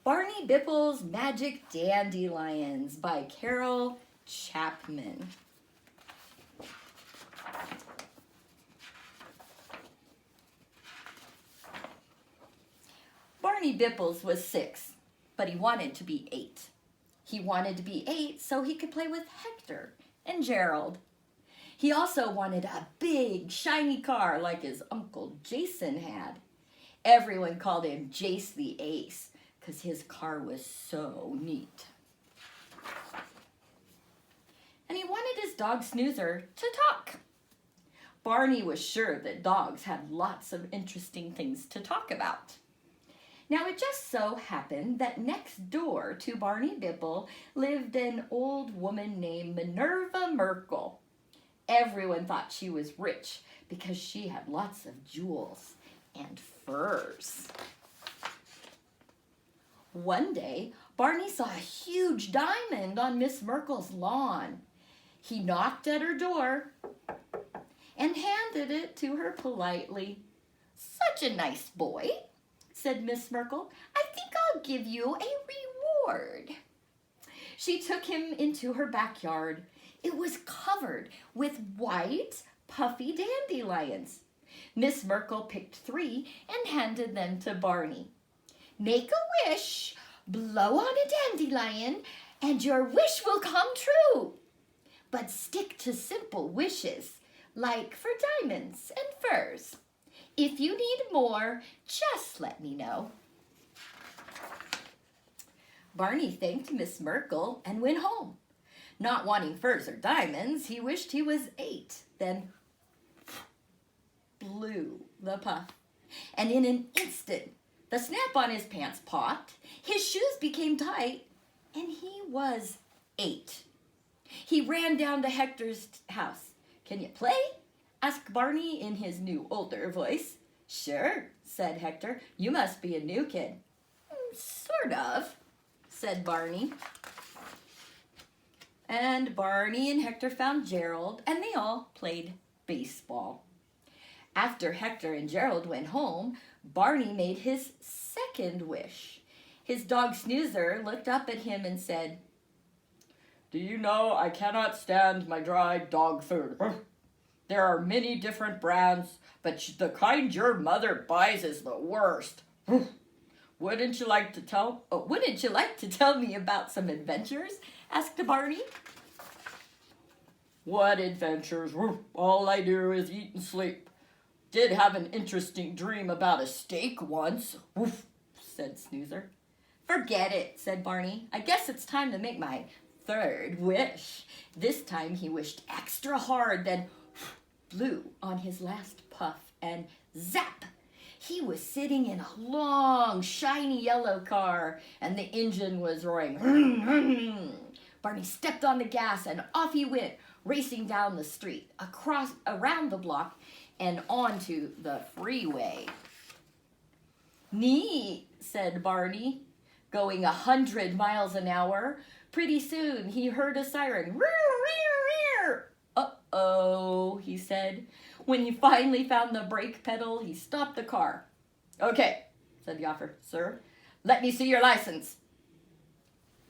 Barney Bipple's Magic Dandelions by Chapman. Barney Bipples was 6, but he wanted to be 8. He wanted to be 8 so he could play with Hector and Gerald. He also wanted a big, shiny car like his Uncle Jason had. Everyone called him Jace the Ace because his car was so neat. And he wanted his dog Snoozer to talk. Barney was sure that dogs had lots of interesting things to talk about. Now it just so happened that next door to Barney Bipple lived an old woman named Minerva Merkel. Everyone thought she was rich because she had lots of jewels and furs. One day, Barney saw a huge diamond on Miss Merkel's lawn. He knocked at her door and handed it to her politely. "Such a nice boy," said Miss Merkel. "I think I'll give you a reward." She took him into her backyard. It was covered with white, puffy dandelions. Miss Merkel picked 3 and handed them to Barney. "Make a wish, blow on a dandelion, and your wish will come true. But stick to simple wishes, like for diamonds and furs. If you need more, just let me know." Barney thanked Miss Merkel and went home. Not wanting furs or diamonds, he wished he was 8, then blew the puff. And in an instant, the snap on his pants popped, his shoes became tight, and he was 8. He ran down to Hector's house. "Can you play?" asked Barney in his new older voice. "Sure," said Hector. "You must be a new kid." "Sort of," said Barney. And Barney and Hector found Gerald, and they all played baseball. After Hector and Gerald went home, Barney made his second wish. His dog Snoozer looked up at him and said, "Do you know I cannot stand my dry dog food? There are many different brands, but the kind your mother buys is the worst. Wouldn't you like to tell me about some adventures?" asked Barney. "What adventures? All I do is eat and sleep. Did have an interesting dream about a steak once," said Snoozer. "Forget it," said Barney. "I guess it's time to make my third wish." This time he wished extra hard, then blew on his last puff, and zap! He was sitting in a long, shiny yellow car, and the engine was roaring. Barney stepped on the gas, and off he went, racing down the street, around the block, and onto the freeway. "Neat," said Barney, going 100 miles an hour. Pretty soon he heard a siren. "Rear, rear, rear." "Uh-oh," he said. When he finally found the brake pedal, he stopped the car. "Okay," said the officer. "Let me see your license."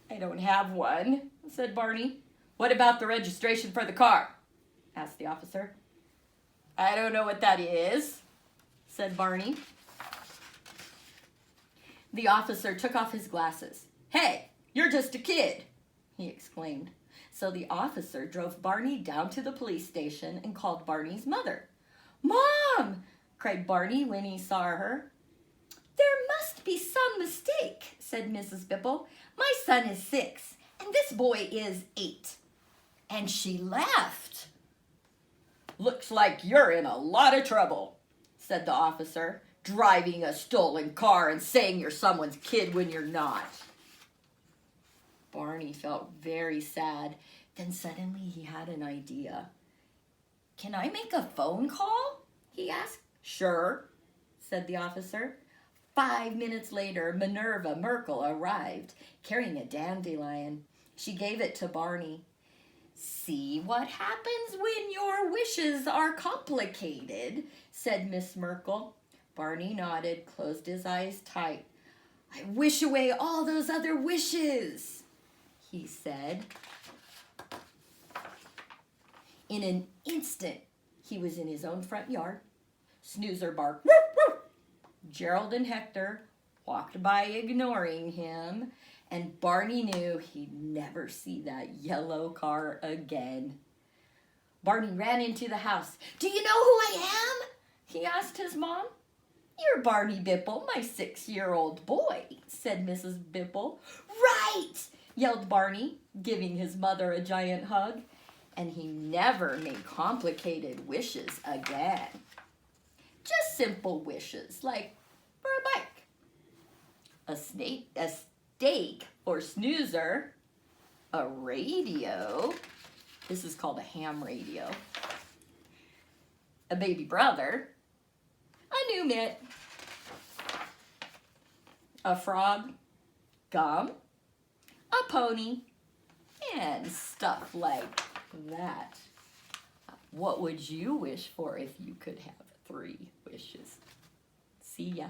"I don't have one," said Barney. "What about the registration for the car?" asked the officer. "I don't know what that is," said Barney. The officer took off his glasses. "Hey, you're just a kid," he exclaimed. So the officer drove Barney down to the police station and called Barney's mother. "Mom!" cried Barney when he saw her. "There must be some mistake," said Mrs. Bipple. "My son is 6, and this boy is 8. And she left. "Looks like you're in a lot of trouble," said the officer, "driving a stolen car and saying you're someone's kid when you're not." Barney felt very sad. Then suddenly he had an idea. "Can I make a phone call?" he asked. "Sure," said the officer. 5 minutes later, Minerva Merkel arrived, carrying a dandelion. She gave it to Barney. "See what happens when your wishes are complicated," said Miss Merkel. Barney nodded, closed his eyes tight. I wish away all those other wishes, he said. In an instant, he was in his own front yard. Snoozer barked, woof, woof. Gerald and Hector walked by ignoring him, and Barney knew he'd never see that yellow car again. Barney ran into the house. Do you know who I am? He asked his mom. You're Barney Bipple, my 6-year-old boy, said Mrs. Bipple. Right, yelled Barney, giving his mother a giant hug. And he never made complicated wishes again. Just simple wishes, like for a bike, a steak for Snoozer, a radio, this is called a ham radio, a baby brother, a new mitt, a frog, gum, a pony, and stuff like that. What would you wish for if you could have 3 wishes? See ya.